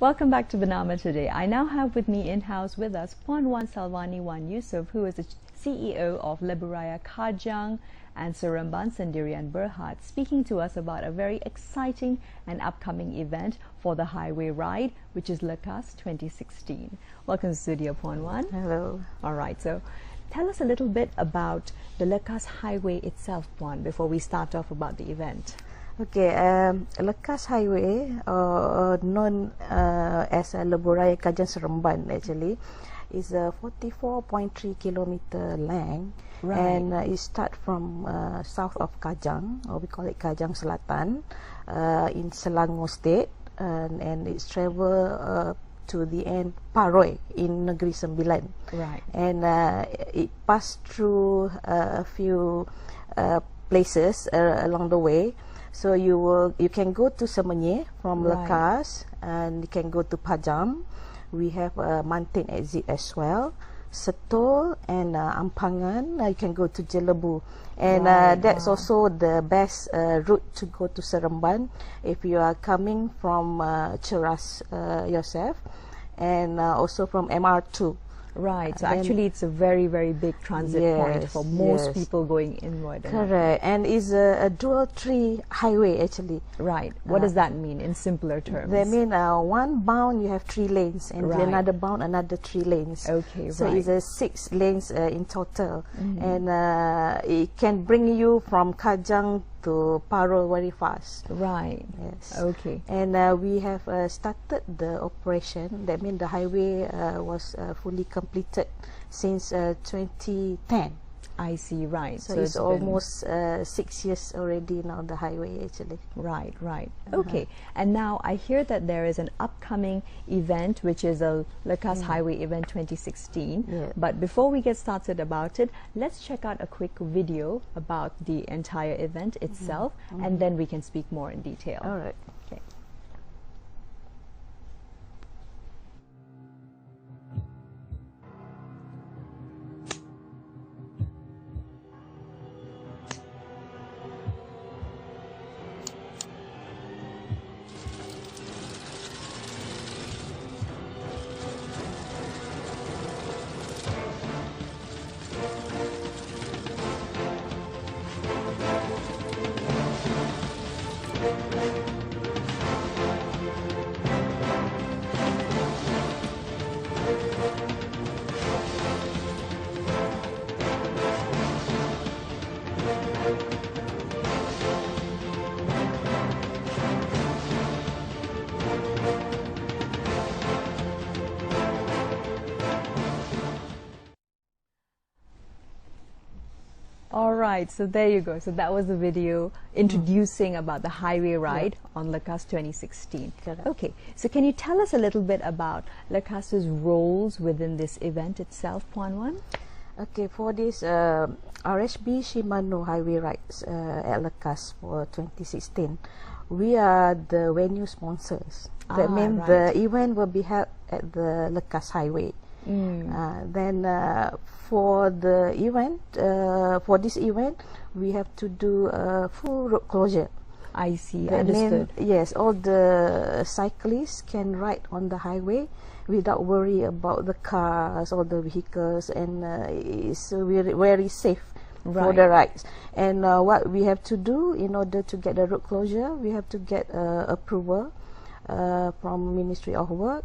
Welcome back to Bernama today. I now have with me in-house with us Puan Wan Salwani Wan Yusuf, who is the CEO of Lebuhraya Kajang and Seremban Sendirian Berhad, speaking to us about a very exciting and upcoming event for the highway ride, which is LEKAS 2016. Welcome to studio, Puan Wan. Hello. All right, so tell us a little bit about the LEKAS highway itself, Puan, before we start off about the event. Okay, LEKAS Highway, known as Lebuhraya Kajang Seremban, actually, is a 44.3 kilometer length, right. And it starts from south of Kajang, or we call it Kajang Selatan, in Selangor State, and it's travel to the end Paroi in Negeri Sembilan. Right. And it passed through a few places along the way. So you can go to Semenyih from Right. LEKAS, and you can go to Pajam. We have a Mantin exit as well, Setol and Ampangan. You can go to Jelebu, and Right. that's also the best route to go to Seremban if you are coming from Cheras yourself, and also from MR2. Right, so actually it's a very, very big transit point for most people going inward. Correct, and it's a dual tree highway actually. Right, what does that mean in simpler terms? That means one bound you have 3 lanes, and Right. another bound another 3 lanes. Okay, so right. it's a 6 lanes in total, and it can bring you from Kajang to Paro very fast. Right. Yes. Okay. And we have started the operation. That means the highway was fully completed since 2010. I see, right. So it's almost 6 years already now, the highway actually. Right, right. Okay. And now I hear that there is an upcoming event, which is a LEKAS Highway Event 2016. Yeah. But before we get started about it, let's check out a quick video about the entire event itself, and then we can speak more in detail. All right. Okay. All right, so there you go. So that was the video introducing about the highway ride on LEKAS 2016. Correct. Okay, so can you tell us a little bit about LEKAS's roles within this event itself, Puan Wan? Okay, for this RHB Shimano highway rides at LEKAS for 2016, we are the venue sponsors. That means the event will be held at the LEKAS highway. Then for the event, for this event, we have to do a full road closure. I see, That understood. means, yes, all the cyclists can ride on the highway without worry about the cars or the vehicles, and it's very, very safe for the rides. And what we have to do in order to get the road closure, we have to get approval from Ministry of Work,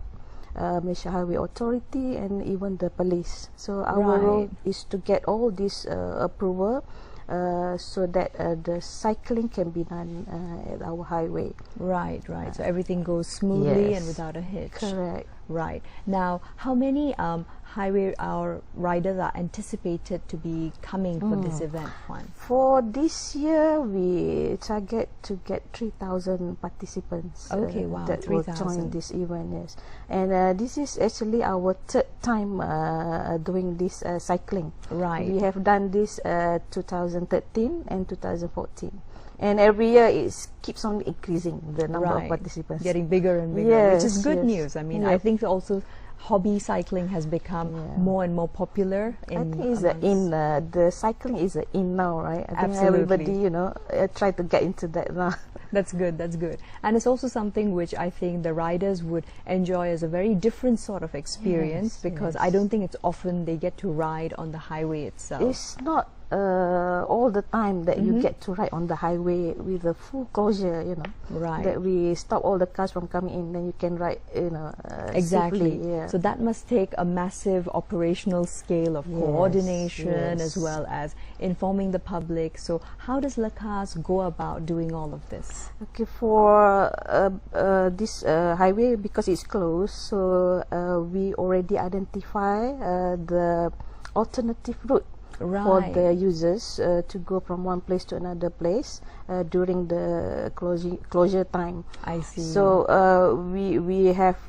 Malaysia Highway Authority, and even the police. So our role is to get all this approval so that the cycling can be done at our highway. Right, right. So everything goes smoothly and without a hitch. Correct. Right. Now, how many highway riders are anticipated to be coming for this event, Juan? For this year, we target to get 3,000 participants. Okay, wow, that will 3,000. join this event. Yes, and this is actually our 3rd time doing this cycling. Right. We have done this 2013 and 2014. And every year it keeps on increasing, the number of participants. Getting bigger and bigger, which is good news. I mean, I think also hobby cycling has become more and more popular. I think it's the cycling is in now, right? I think Absolutely. everybody, try to get into that now. That's good, that's good. And it's also something which I think the riders would enjoy as a very different sort of experience, because I don't think it's often they get to ride on the highway itself. It's not all the time that you get to ride on the highway with a full closure, you know. Right. That we stop all the cars from coming in, then you can ride, you know, Exactly. safely. Yeah. So that must take a massive operational scale of coordination as well as informing the public. So how does LEKAS go about doing all of this? Okay, for this highway, because it's closed, so we already identify the alternative route for the users to go from one place to another place during the closure time. I see. So we have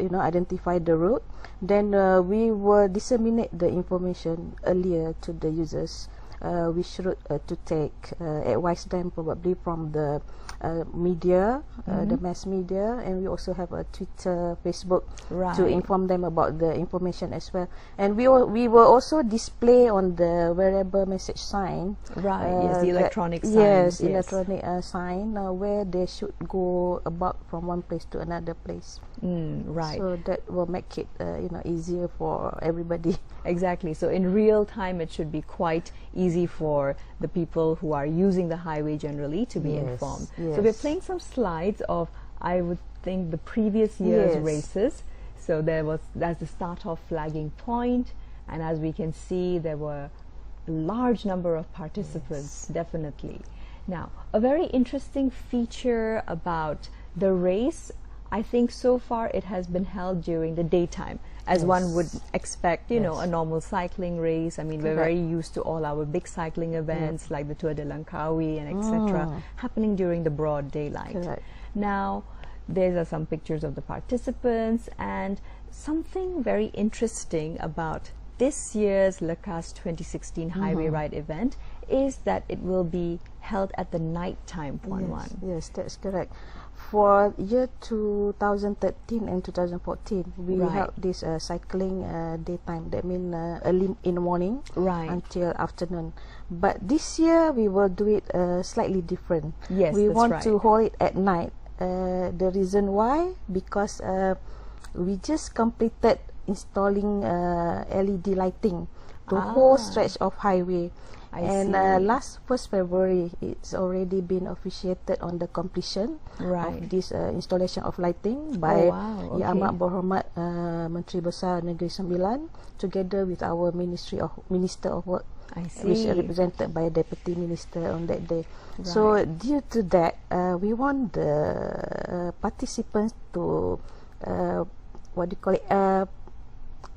you know, identified the route. Then we will disseminate the information earlier to the users which route to take, advise them probably from the media, the mass media, and we also have a Twitter, Facebook to inform them about the information as well. And we will also display on the wearable message sign. Yes, the electronic sign. Yes, electronic sign where they should go about from one place to another place. So that will make it you know, easier for everybody. Exactly. So in real time, it should be quite easy for the people who are using the highway generally to be informed. So we're playing some slides of, I would think, the previous year's races. So that's the start-off flagging point, and as we can see, there were a large number of participants, definitely. Now, a very interesting feature about the race, I think so far it has been held during the daytime, as one would expect, you know, a normal cycling race. I mean, we're very used to all our big cycling events like the Tour de Langkawi and etc. happening during the broad daylight. Now, there are some pictures of the participants, and something very interesting about this year's LEKAS 2016 Highway Ride event is that it will be held at the night time, Puan Wan. Yes, that's correct. For year 2013 and 2014, we held this cycling daytime. That means early in the morning until afternoon. But this year we will do it slightly different. Yes, we want to hold it at night. The reason why, because we just completed installing LED lighting the whole stretch of highway. Last 1st February, it's already been officiated on the completion of this installation of lighting by Yang Amat Berhormat Menteri Besar Negeri Sembilan, together with our Minister of Work, which is represented by Deputy Minister on that day. So due to that, we want the participants to what do you call it?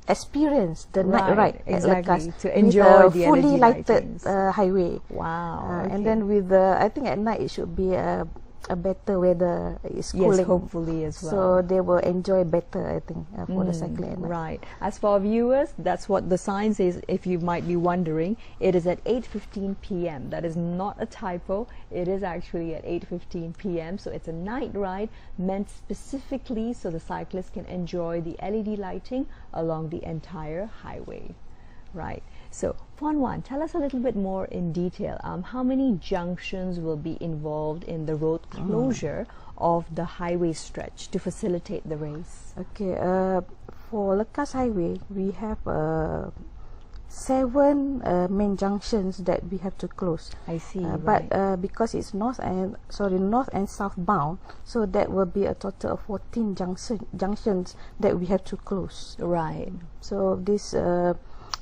Experience the night ride at LEKAS to enjoy the fully LED lighted highway. And then with I think at night it should be a better weather. It's cooling. Yes, hopefully as well. So they will enjoy better, I think, for the cycling at night. Right. As for our viewers, that's what the sign says. If you might be wondering, it is at 8:15 p.m. That is not a typo. It is actually at 8:15 p.m. So it's a night ride meant specifically so the cyclists can enjoy the LED lighting along the entire highway. Right. So, Puan Wan, tell us a little bit more in detail. How many junctions will be involved in the road closure of the highway stretch to facilitate the race? Okay, for LEKAS Highway, we have 7 main junctions that we have to close. I see. But because it's north and southbound, so that will be a total of 14 junctions that we have to close. Right. So this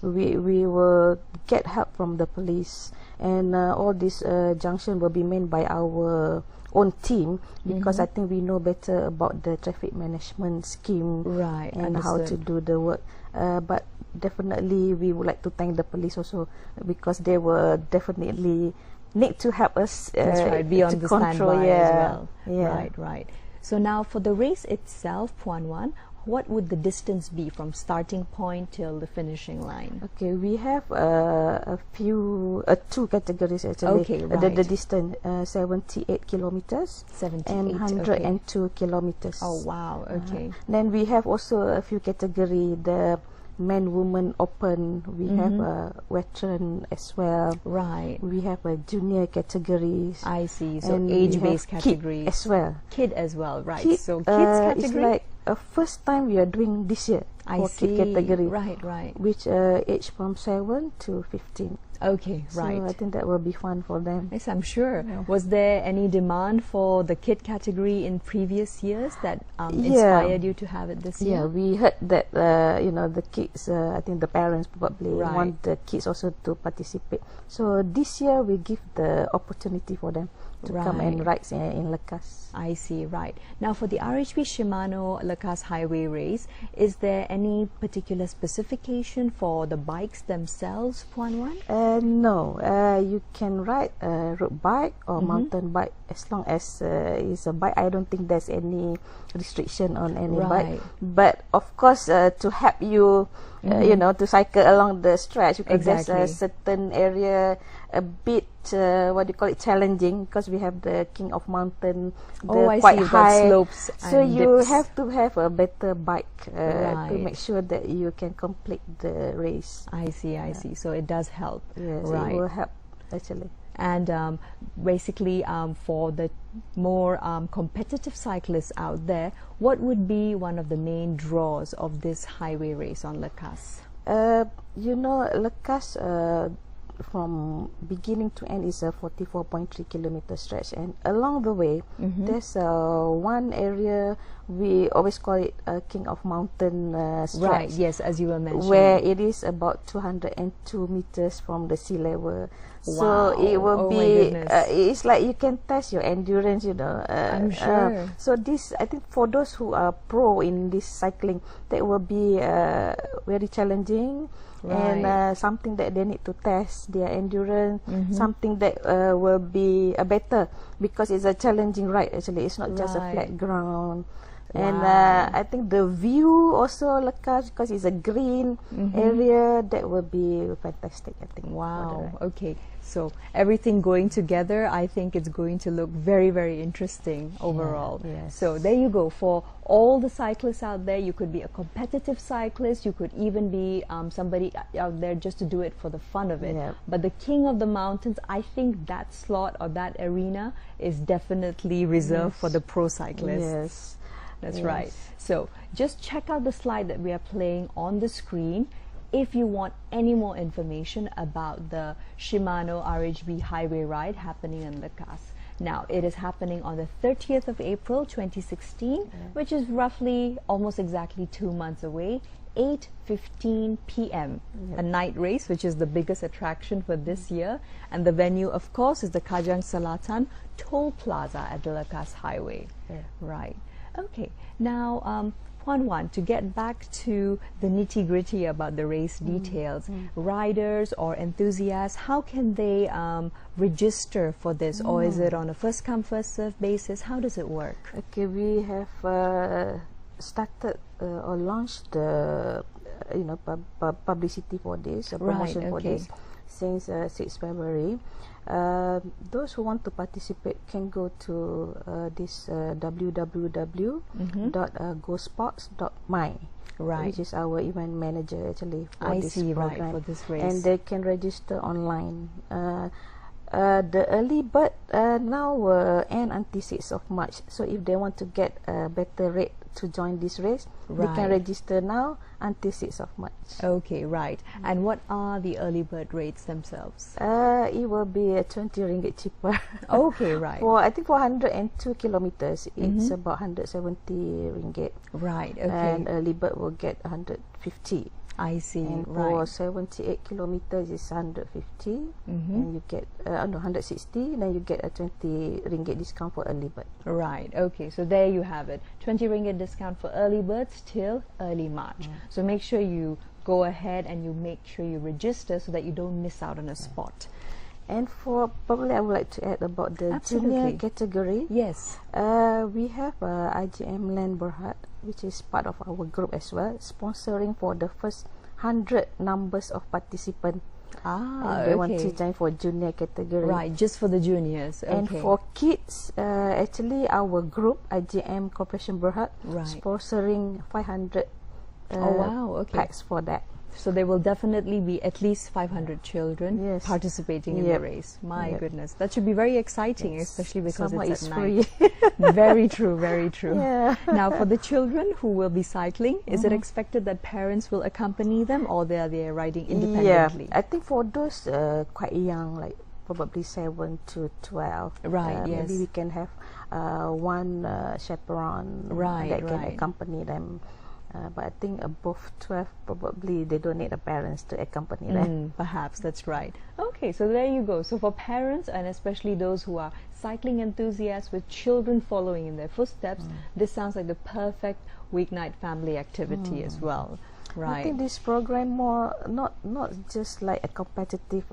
we will get help from the police, and all this junction will be made by our own team, because I think we know better about the traffic management scheme and how to do the work. But definitely we would like to thank the police also, because they will definitely need to help us be on the control standby as well. Right. So now for the race itself, Puan Wan, what would the distance be from starting point till the finishing line? Okay, we have a few, 2 categories actually. Okay, the distance, 78 kilometers and 102 kilometers. Oh wow, okay. Then we have also a few categories, the men, women open. We have a veteran as well. Right. We have a junior categories. I see. So and age-based categories. Kid as well. Kid as well, right. Kid, so kids category? It's like a first time we are doing this year for kid category. Right, right. Which age from 7 to 15. Okay, right. So I think that will be fun for them. Yes, I'm sure. Yeah. Was there any demand for the kid category in previous years that inspired you to have it this year? Yeah, we heard that the kids. I think the parents probably want the kids also to participate. So this year we give the opportunity for them to come and ride in LEKAS. I see, right. Now for the RHB Shimano LEKAS Highway Race, is there any particular specification for the bikes themselves, Puan Wan? No, you can ride a road bike or mountain bike as long as it's a bike. I don't think there's any restriction on any bike. But of course, to help you, to cycle along the stretch, because there's a certain area a bit challenging, because we have the king of mountain, quite high slopes, so you have to have a better bike to make sure that you can complete the race. I see. So it does help. Yes, it will help actually. And basically, for the more competitive cyclists out there, what would be one of the main draws of this highway race on LEKAS? LEKAS from beginning to end is a 44.3 kilometer stretch, and along the way there's one area we always call it King of Mountain stretch. Right, yes, as you were mentioning, where it is about 202 meters from the sea level. Wow. So it will be it's like you can test your endurance, I'm sure. so this, I think, for those who are pro in this cycling, that will be very challenging. And something that they need to test their endurance, something that will be better, because it's a challenging ride actually. It's not just a flat ground. And I think the view also LEKAS, because it's a green area, that will be fantastic, I think. Wow, okay. So everything going together, I think it's going to look very, very interesting overall. Yes. So there you go. For all the cyclists out there, you could be a competitive cyclist, you could even be somebody out there just to do it for the fun of it. But the king of the mountains, I think that slot or that arena is definitely reserved for the pro cyclists. Yes. That's right. So just check out the slide that we are playing on the screen if you want any more information about the Shimano RHB Highway Ride happening in LEKAS. Now, it is happening on the 30th of April 2016, which is roughly almost exactly 2 months away, 8:15 p.m. A night race, which is the biggest attraction for this year. And the venue, of course, is the Kajang Selatan Toll Plaza at the LEKAS Highway. Right. Okay. Now, Puan Wan, to get back to the nitty-gritty about the race details, riders or enthusiasts, how can they register for this, or is it on a first-come, first-served basis? How does it work? Okay, we have started or launched the publicity for this, promotion for this, since 6 February. Those who want to participate can go to this www.gosports.my, which is our event manager actually for this program. For this race. And they can register online. The early bird now will end until 6th of March. So if they want to get a better rate to join this race, they can register now until 6th of March. Okay, right. And what are the early bird rates themselves? It will be 20 ringgit cheaper. Okay, right. I think for 102 kilometers, it's about 170 ringgit. Right, okay. And early bird will get 150. I see. And for 78 kilometers is 150, and you get 160. Then you get a 20 ringgit discount for early bird. Right. Okay. So there you have it. 20 ringgit discount for early birds till early March. So make sure you go ahead and you make sure you register so that you don't miss out on a spot. And for probably I would like to add about the junior category. Yes. We have IGM Land Berhad, which is part of our group as well, sponsoring for the first 100 numbers of participants. They want to join for junior category. Right, just for the juniors. Okay. And for kids, actually our group, IGM Corporation Berhad, sponsoring 500 Oh wow, okay. packs for that. So there will definitely be at least 500 children Yes. participating in Yep. the race. My Yep. goodness, that should be very exciting, Yes. especially because Some it's is at night. free. Very true, very true. Yeah. Now, for the children who will be cycling, is it expected that parents will accompany them, or they are riding independently? Yeah, I think for those quite young, like probably 7 to 12, Right, yes. maybe we can have one chaperone Right, that can right. accompany them. But I think above 12, probably they don't need the parents to accompany them. Perhaps that's right. Okay, so there you go. So for parents and especially those who are cycling enthusiasts with children following in their footsteps, this sounds like the perfect weeknight family activity as well. I Right. think this program more not just like a competitive.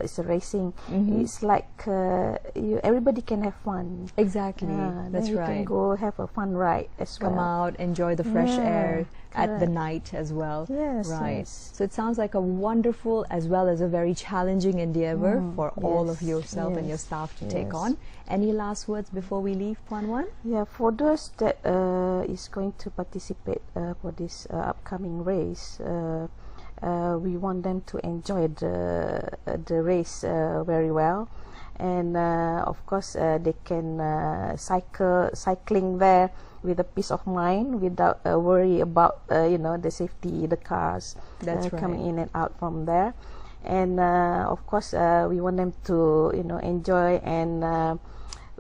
It's a racing. It's like everybody can have fun. Exactly. That's then you right. can go have a fun ride as Come well. out, enjoy the fresh Yeah, air at the correct. night as well. Yes, Right. yes. So it sounds like a wonderful as well as a very challenging endeavor for all of yes, yourself and your yes, staff to take yes. on. Any last words before we leave, Puan Wan? Yeah, for those that is going to participate for this upcoming race, we want them to enjoy the race very well, and of course they can cycling there with a peace of mind without worry about the safety, the cars That's coming right. in and out from there. And of course we want them to enjoy, and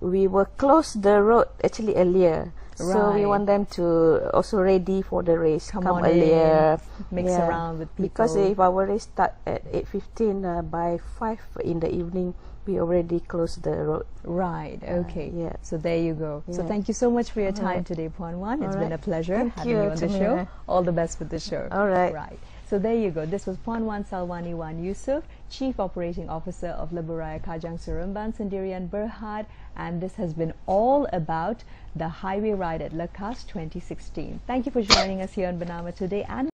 we will close the road actually earlier, so we Right. want them to also ready for the race, Come come on in, earlier, mix around with people. because if our race start at 8:15, by 5 in the evening we already close the road. Right, okay. yeah. So there you go. So Yeah. thank you so much for your time Alright. today, Puan Wan. It's Alright. been a pleasure Thank having you, you on the show. Tamira. All the best with the show. Alright. Right. So there you go. This was Puan Wan Salwani Wan Yusof, Chief Operating Officer of Lebuhraya Kajang Seremban Sendirian Berhad, and this has been all about the highway ride at LEKAS 2016. Thank you for joining us here on Bernama today, and